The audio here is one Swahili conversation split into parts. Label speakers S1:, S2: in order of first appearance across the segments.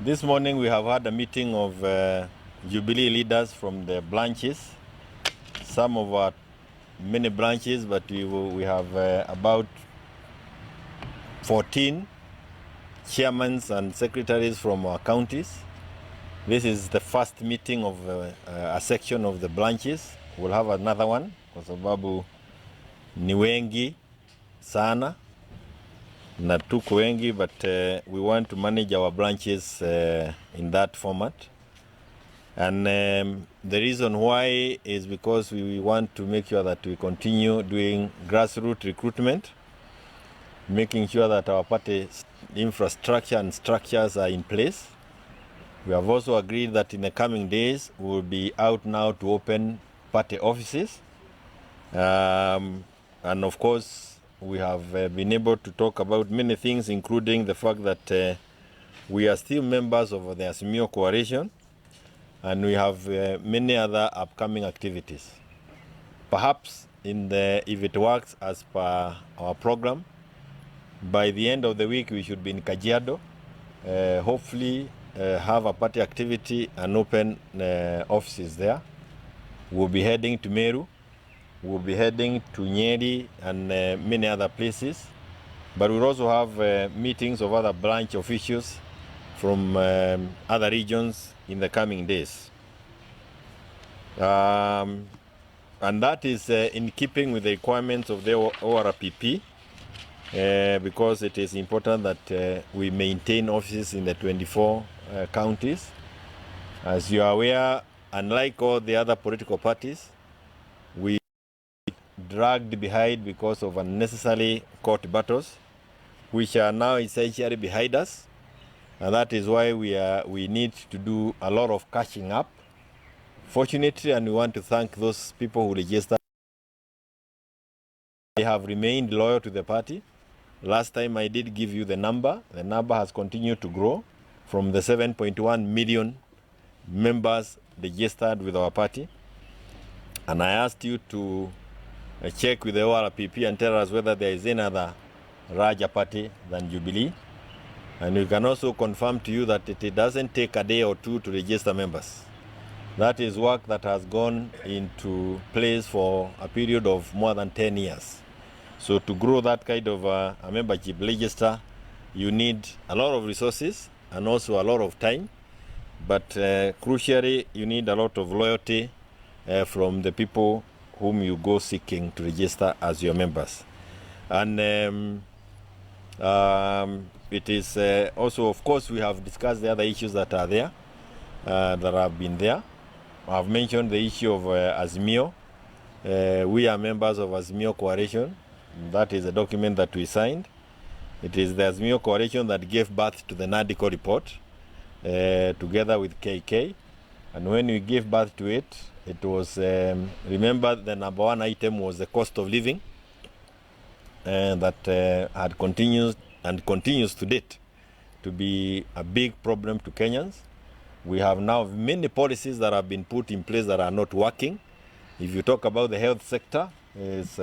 S1: This morning we have had a meeting of Jubilee leaders from the branches, some of our many branches, but we have about 14 chairmen and secretaries from our counties. This is the first meeting of a section of the branches. We'll have another one kwa sababu ni wengi sana na tuko wengi, but we want to manage our branches in that format. And the reason why is because we want to make sure that we continue doing grassroots recruitment, making sure that our party infrastructure and structures are in place. We have also agreed that in the coming days we will be out now to open party offices. And of course, we have been able to talk about many things, including the fact that we are still members of the Azimio Coalition, and we have many other upcoming activities. Perhaps if it works as per our program, by the end of the week we should be in Kajiado, hopefully have a party activity and open offices there. We'll be heading to Meru, we'll be heading to Nyeri and many other places. But we'll also have meetings of other branch officials from other regions in the coming days. And that is in keeping with the requirements of the ORPP, because it is important that we maintain offices in the 24 counties. As you are aware, unlike all the other political parties, we dragged behind because of unnecessary court battles, which are now essentially behind us. And that is why we need to do a lot of catching up. Fortunately, and we want to thank those people who registered. They have remained loyal to the party. Last time I did give you the number. The number has continued to grow from the 7.1 million members registered with our party. And I asked you to check with the ORPP and tell us whether there is any other larger party than Jubilee. And we can also confirm to you that it doesn't take a day or two to register members. That is work that has gone into place for a period of more than 10 years. So to grow that kind of a membership register, you need a lot of resources and also a lot of time. But crucially, you need a lot of loyalty from the people whom you go seeking to register as your members. And it is also, of course, we have discussed the other issues that are there, that have been there. I've mentioned the issue of Azimio. We are members of Azimio Coalition. That is a document that we signed. It is the Azimio Coalition that gave birth to the NADICO report, together with KK. And when we gave birth to it, it was, remember, the number one item was the cost of living, and that had continued and continues to date to be a big problem to Kenyans. We have now many policies that have been put in place that are not working. If you talk about the health sector, it's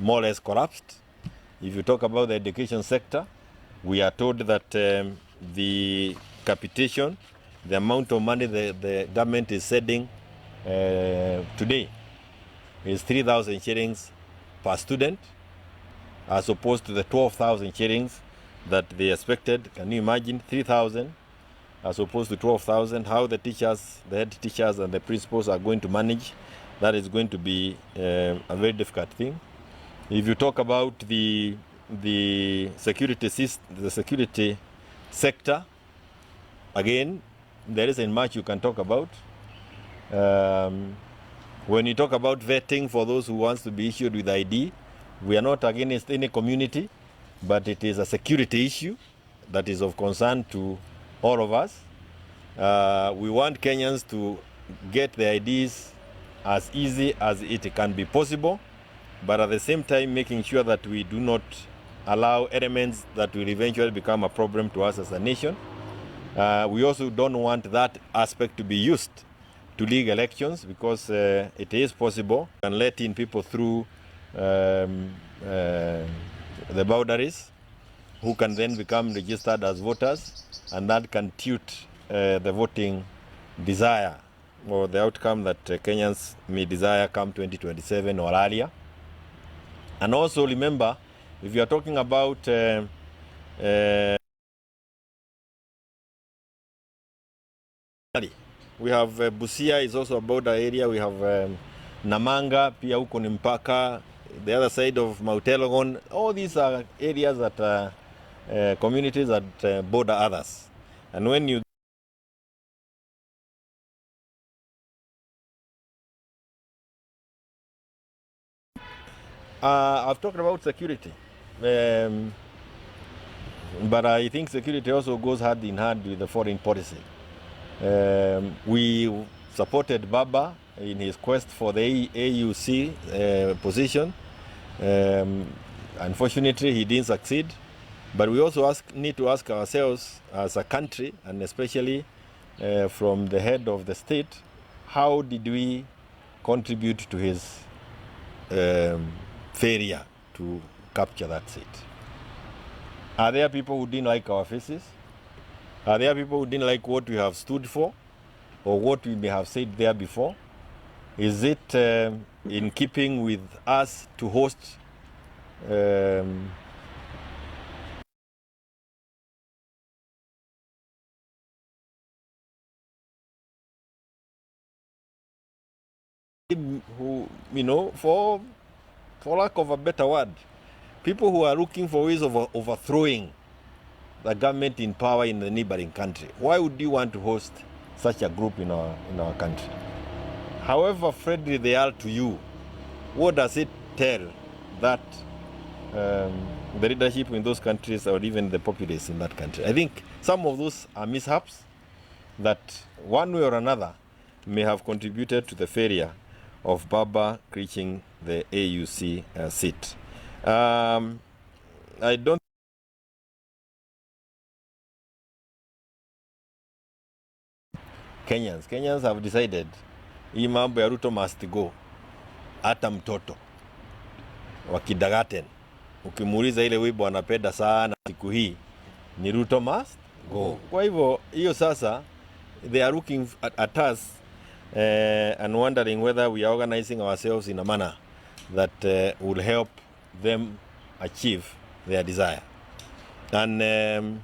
S1: more or less collapsed. If you talk about the education sector, we are told that the capitation, the amount of money the government is sending today is 3,000 shillings per student, as opposed to the 12,000 shillings that they expected. Can you imagine 3,000 as opposed to 12,000? How the teachers, the head teachers and the principals are going to manage, that is going to be a very difficult thing. If you talk about the security sector, again, there isn't much you can talk about. When you talk about vetting for those who wants to be issued with ID, we are not against any community, but it is a security issue that is of concern to all of us. We want Kenyans to get the IDs as easy as it can be possible, but at the same time making sure that we do not allow elements that will eventually become a problem to us as a nation. We also don't want that aspect to be used to league elections, because it is possible and let in people through the boundaries who can then become registered as voters, and that can tilt the voting desire or the outcome that Kenyans may desire come 2027 or earlier. And also remember, if you are talking about we have Busia is also a border area. We have Namanga, pia huko ni mpaka, the other side of Mount Elgon. All these are areas that communities that border others. And when you I've talked about security, but I think security also goes hand in hand with the foreign policy. We supported Baba in his quest for the AUC position. Unfortunately, he didn't succeed. But we also need to ask ourselves as a country, and especially from the head of the state, how did we contribute to his failure to capture that seat? Are there people who didn't like our faces? Are there people who didn't like what we have stood for or what we may have said there before? Is it in keeping with us to host who, you know, for lack of a better word, people who are looking for ways of overthrowing the government in power in the neighboring country? Why would you want to host such a group in our country? However friendly they are to you, what does it tell that the leadership in those countries or even the populace in that country? I think some of those are mishaps that one way or another may have contributed to the failure of Baba reaching the AUC seat. I don't Kenyans have decided hii mambo ya Ruto must go. Hata mtoto wa kindergarten ukimuuliza ile wimbo anapenda sana siku hii ni Ruto must go. Kwa hivyo hiyo sasa they are looking at us and wondering whether we are organizing ourselves in a manner that will help them achieve their desire. And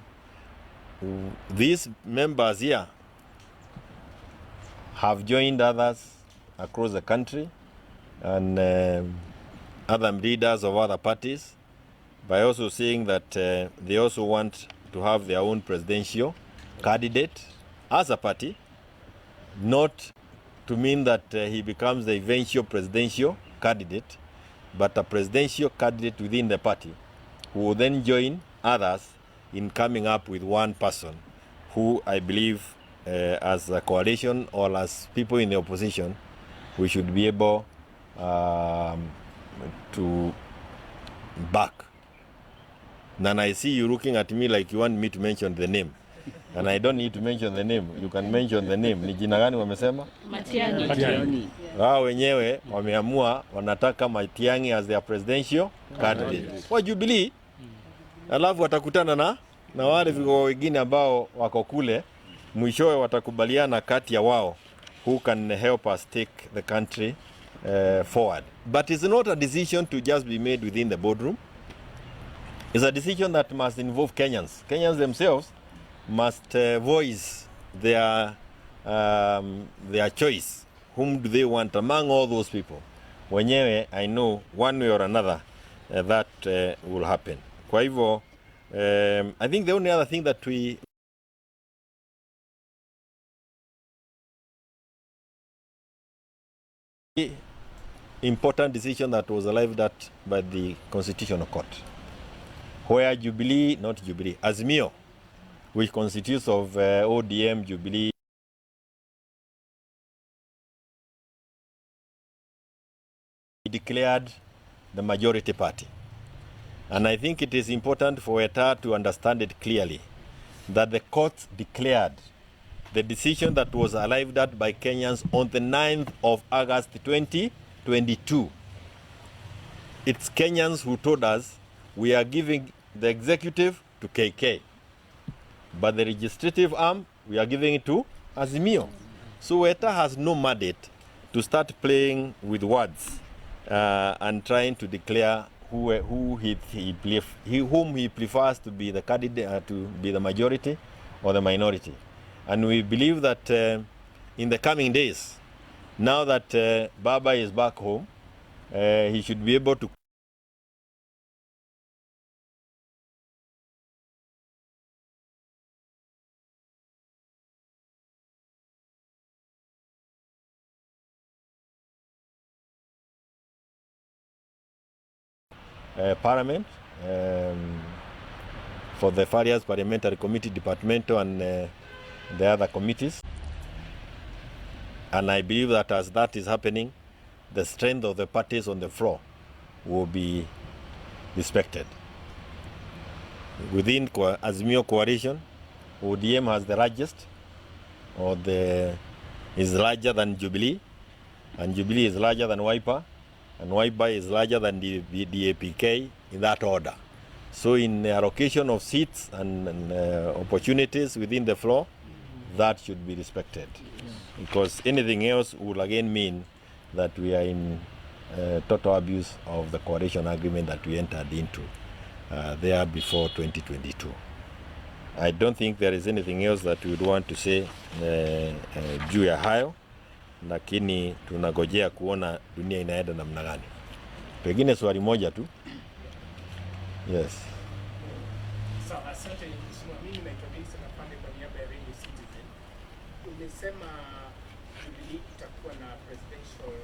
S1: these members here have joined others across the country and other leaders of other parties by also saying that they also want to have their own presidential candidate as a party, not to mean that he becomes the eventual presidential candidate, but a presidential candidate within the party who will then join others in coming up with one person who I believe as a coalition or as people in the opposition, we should be able to back. And I see you looking at me like you want me to mention the name. And I don't need to mention the name. You can mention the name. Ni jina gani wamesema? Matiang'i. Wao wenyewe wameamua wanataka Matiang'i as their presidential candidate. Kwa Jubilee, alafu watakutana na wale vigogo wengine ambao wako kule, mwishowe watakubaliana kati ya wao who can help us take the country forward. But it's not a decision to just be made within the boardroom. It's a decision that must involve Kenyans. Kenyans themselves must voice their choice. Whom do they want among all those people? Wenyewe, I know one way or another that will happen. Kwa hivyo, I think the only other thing that we important decision that was arrived at by the Constitutional Court, where Jubilee, not Jubilee, Azimio, which constitutes of ODM, Jubilee, declared the majority party. And I think it is important for ETA to understand it clearly that the court declared the decision that was arrived at by Kenyans on the 9th of August 2022. It's Kenyans who told us we are giving the executive to KK, but the legislative arm we are giving it to Azimio. So Weta has no mandate to start playing with words and trying to declare whom he prefers to be the candidate, to be the majority or the minority. And we believe that in the coming days, now that Baba is back home, he should be able to Parliament, for the various Parliamentary Committee, Departmental and the other committees. And I believe that as that is happening, the strength of the parties on the floor will be respected. Within Azimio coalition, ODM has the largest, is larger than Jubilee, and Jubilee is larger than Wiper, and Wiper is larger than the APK, in that order. So in the allocation of seats and opportunities within the floor, that should be respected. Because anything else will again mean that we are in total abuse of the coalition agreement that we entered into there before 2022. I don't think there is anything else that we would want to say juu ya hayo, lakini tunagojea kuona dunia inaenda namna gani. Pengine swali moja tu. Yes.
S2: So, asante mimi naitwa Jason na pande kwa niaba ya Radio Citizen. Umesema Jubilee itakuwa na presidential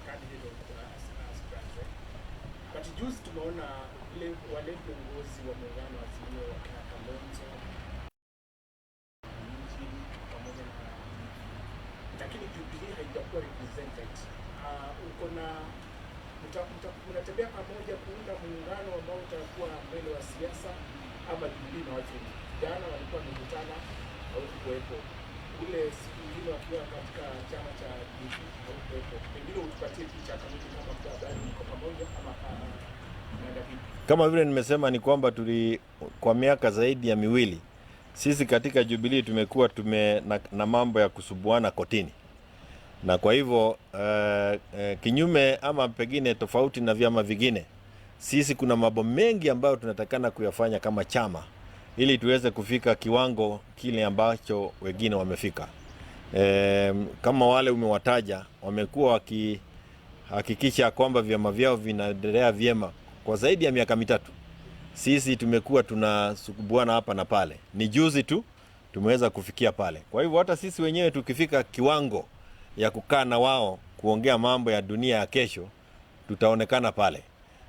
S2: candidate as president. But juzi tumeona wale viongozi wa muungano wa Azimio wakina Kalonzo pamoja na lakini Jubilee haijakuwa represented. Uko na mnatembea pamoja kuunda muungano ambao utakuwa mbele wa siasa, ama Jubilee na watu jana walikuwa wamekutana au kuwepo ule siku nyingine wakiwa katika chama cha Jubilee au kuwepo, pengine utupatie picha kamili kama kwa habari iko pamoja ama naenda vipi?
S1: Kama vile nimesema ni kwamba kwa miaka zaidi ya miwili sisi katika Jubilee tumekuwa na mambo ya kusubuana kotini, na kwa hivyo kinyume ama pengine tofauti na vyama vingine, sisi kuna mambo mengi ambayo tunatakana kuyafanya kama chama ili tuweze kufika kiwango kile ambacho wengine wamefika. Kama wale umewataja wamekuwa wakihakikisha kwamba vyama vyao vinaendelea vyema kwa zaidi ya miaka mitatu. Sisi tumekuwa tunasukubuana hapa na pale. Ni juzi tu tumeweza kufikia pale. Kwa hivyo hata sisi wenyewe tukifika kiwango ya kukaa na wao kuongea mambo ya dunia ya kesho, tutaonekana pale.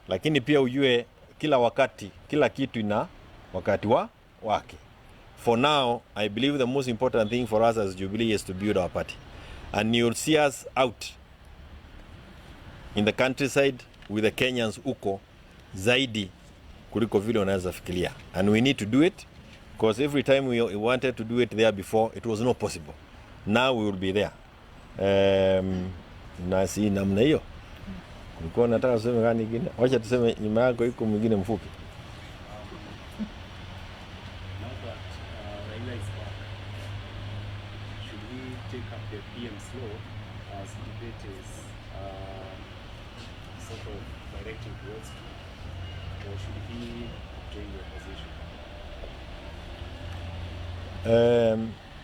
S1: Lakini pia ujue kila wakati, kila kitu ina wakati wake. For now, I believe the most important thing for us as Jubilee is to build our party. And you'll see us out in the countryside with the Kenyans uko zaidi kuliko vile unaweza fikiria. And we need to do it because every time we wanted to do it there before, it was not possible. Now we will be there. Na si namna hiyo. Kulikuwa nataka tuseme gani nyingine? Wacha tuseme nyuma yako iko mwingine mfupi.
S3: Now that Raila is back, should we take up the PM's law as debate is sort of directing towards him, or should he join the opposition?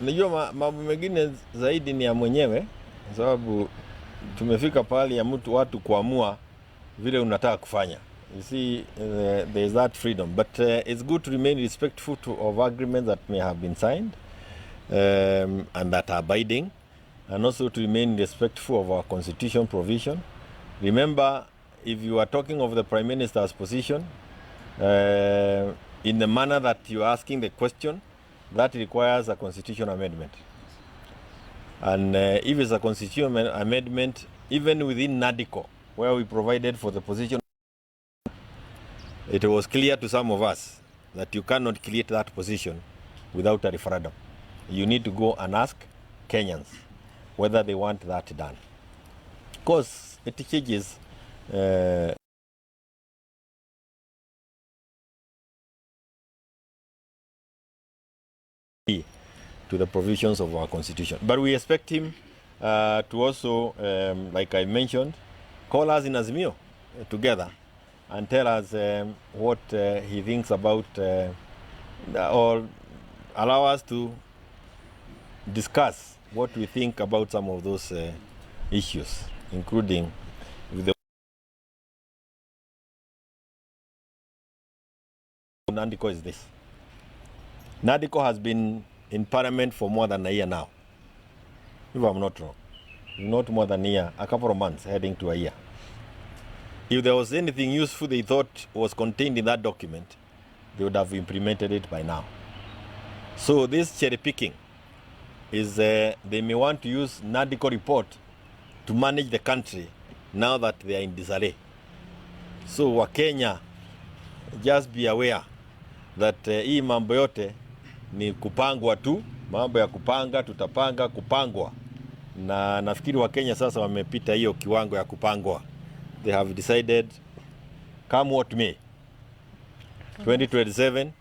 S1: Najua mambo mengine zaidi ni ya mwenyewe, kwa sababu tumefika pale ya watu kuamua vile unataka kufanya. You see, there is that freedom, but it's good to remain respectful of agreements that may have been signed and that are binding, and also to remain respectful of our constitution provision. Remember, if you are talking of the Prime Minister's position, in the manner that you are asking the question, that requires a constitutional amendment. And if it's a constitutional amendment, even within NADICO, where we provided for the position, it was clear to some of us that you cannot create that position without a referendum. You need to go and ask Kenyans whether they want that done. Of course, it changes to the provisions of our constitution. But we expect him to also, like I mentioned, call us in Azimio together and tell us what he thinks about, or allow us to discuss what we think about some of those issues, including with the Nandiko is this. Nandiko has been in Parliament for more than a year now, if I'm not wrong. Not more than a year, a couple of months, heading to a year. If there was anything useful they thought was contained in that document, they would have implemented it by now. So this cherry picking is, they may want to use Nandiko report to manage the country now that they are in disarray. So Wakenya, just be aware that hii mambo yote ni kupangwa tu, mambo ya kupanga, tutapanga kupangwa. Na nafikiri Wakenya sasa wamepita hiyo kiwango ya kupangwa. They have decided, come what may, 2027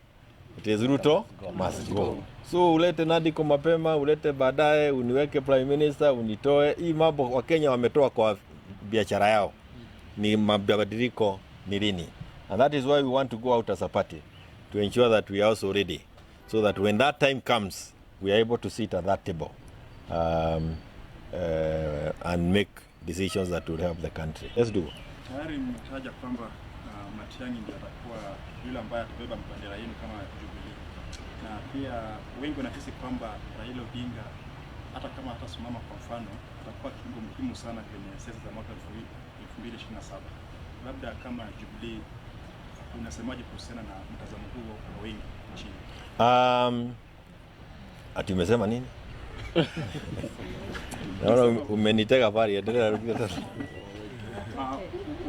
S1: it is Ruto must go. So ulete Nandiko mapema, ulete baadaye, uniweke prime minister, unitoe. Hii mambo Wakenya wametoa kwa biashara yao. Ni mabadiliko ni lini. And that is why we want to go out as a party, to ensure that we are also ready, so that when that time comes, we are able to sit at that table and make decisions that will help the country. Let's do.
S4: Tayari mmetaja kwamba Matiang'i ndiye atakuwa yule ambaye atabeba bendera yenu kama Jubilee, na pia wengi wanahisi kwamba Raila Odinga hata kama atasimama kwa mfano atakuwa kiungo muhimu sana kwenye siasa za mwaka 2027. Labda kama Jubilee, unasemaje kuhusiana na mtazamo huo wa wengi nchini?
S1: Ati umesema nini? Naona umenitega pale, endelea rudia sasa.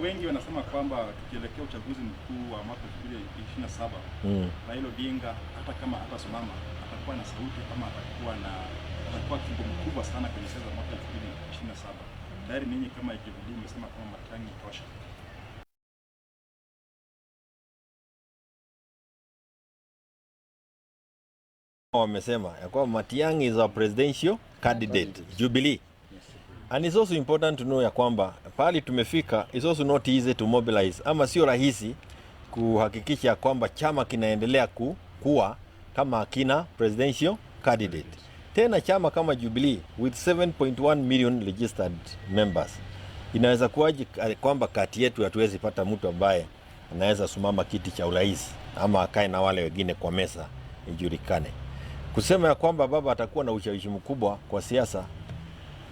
S4: Wengi wanasema kwamba tukielekea uchaguzi mkuu wa mwaka 2027, Raila Odinga hata kama atasimama atakuwa na sauti, kama atakuwa kiungo mkubwa sana kwenye siasa za mwaka 2027. Tayari ninyi kama Jubilee mmesema kama Matiang'i tosha.
S1: Wamesema ya kwamba Matiang'i is a presidential candidate, Jubilee. And it's also important to know ya kwamba pali tumefika, it's also not easy to mobilize, ama sio rahisi kuhakikisha kwamba chama kinaendelea kuwa kama hakina presidential candidate. Tena chama kama Jubilee with 7.1 million registered members, inaweza kuwaje kwamba kati yetu hatuwezi pata mtu ambaye anaweza simama kiti cha urais ama akae na wale wengine kwa meza ijulikane. Kusema ya kwamba baba atakuwa na ushawishi mkubwa kwa siasa,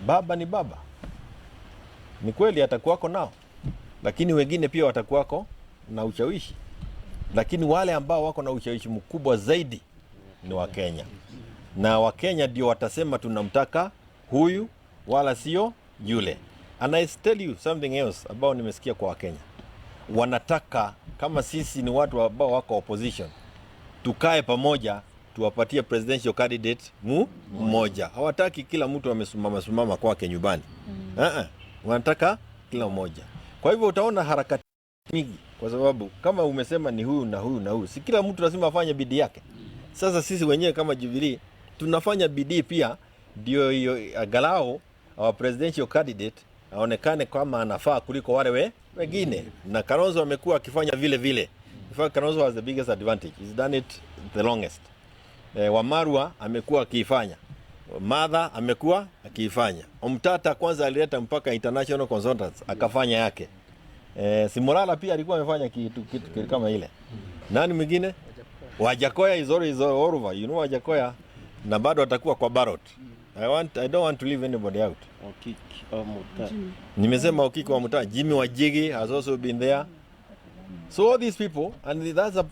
S1: baba ni baba. Ni kweli atakuwako nao, lakini wengine pia watakuwako na ushawishi. Lakini wale ambao wako na ushawishi mkubwa zaidi ni Wakenya. Na Wakenya ndio watasema tunamtaka huyu wala sio yule. And I tell you something else ambao nimesikia kwa Wakenya. Wanataka, kama sisi ni watu ambao wako opposition, tukae pamoja tuwapatie presidential candidate mmoja. Hawataki kila mtu amesimama kwake nyumbani. Wanataka kila mmoja. Kwa hivyo utaona harakati mingi, kwa sababu kama umesema ni huyu na huyu na huyu, si kila mtu lazima afanye bidii yake. Sasa sisi wenyewe kama Jubilee tunafanya bidii pia, ndio hiyo agalao our presidential candidate aonekane kama anafaa kuliko wale wengine. Na Kalonzo amekuwa akifanya vile vile. In fact, Kalonzo has the biggest advantage. He's done it the longest. Wamarwa amekuwa akiifanya, Madha amekuwa akiifanya, Omtata kwanza alileta mpaka international consultants akafanya yake. Simulala pia alikuwa amefanya kitu kama ile. Nani mwingine? Wajakoya is always over. You know Wajakoya, na bado atakuwa kwa ballot. I don't want to leave anybody out.
S5: Okiki au Mutai.
S1: Nimesema Okiki wa Mutai. Jimmy Wajigi has also been there. So all these people, and that's a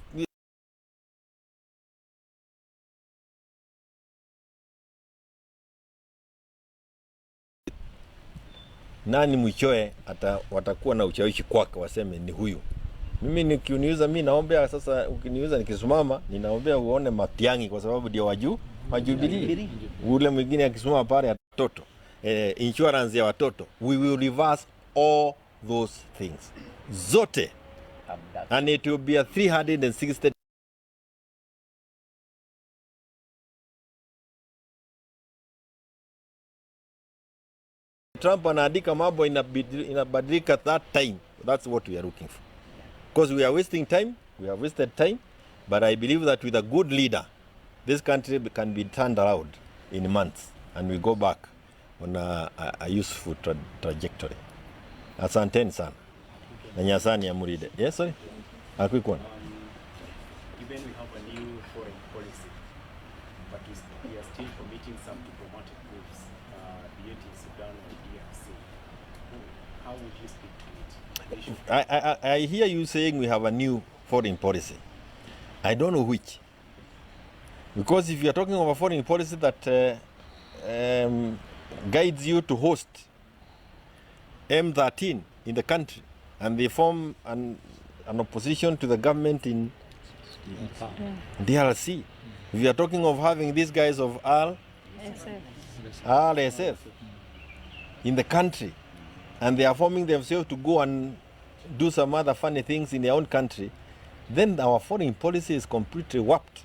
S1: nani mwichoe watakuwa na ushawishi kwake, waseme ni huyu. Mimi nikiniuza, mimi naombea sasa, ukiniuza nikisimama, ninaombea uone Matiang'i, kwa sababu ndio wa Jubilee. Ule mwingine akisimama pale watoto, insurance ya watoto, we will reverse all those things zote, and it will be a 360 Trump anaandika mambo inabadilika that time. That's what we are looking for. Because we are wasting time, we have wasted time, but I believe that with a good leader, this country can be turned around in months and we go back on a useful trajectory. Asanteni sana. Na Nyasani amuride. Yes, sorry? A quick one.
S3: Given we have a new foreign policy, but we are still committing some diplomatic moves, be it in Sudan or DRC, how would you speak to it?
S1: I hear you saying we have a new foreign policy. I don't know which. Because if you are talking of a foreign policy that guides you to host M13 in the country, and they form an opposition to the government in DRC. If you are talking of having these guys of RSF in the country, and they are forming themselves to go and do some other funny things in their own country, then our foreign policy is completely warped.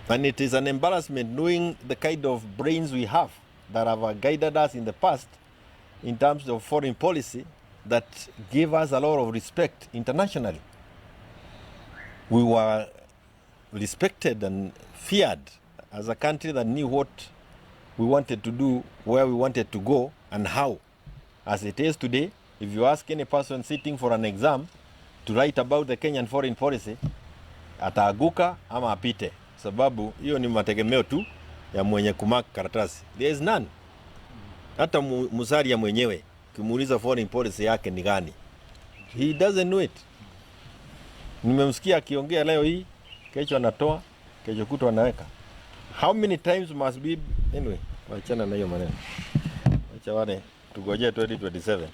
S1: And it is an embarrassment knowing the kind of brains we have that have guided us in the past in terms of foreign policy that gave us a lot of respect internationally. We were respected and feared as a country that knew what we wanted to do, where we wanted to go, and how. As it is today, if you ask any person sitting for an exam to write about the Kenyan foreign policy, ataaguka ama apite, sababu hiyo ni mategemeo tu ya mwenye kumaka karatasi. There is none. Hata Musalia mwenyewe kimuuliza foreign policy yake ni gani, he doesn't know it. Nimemsikia akiongea leo hii, kesho anatoa, kesho kutwa anaweka. How many times must be anyway, wachana na hiyo maneno. Acha wale tugojee 2027.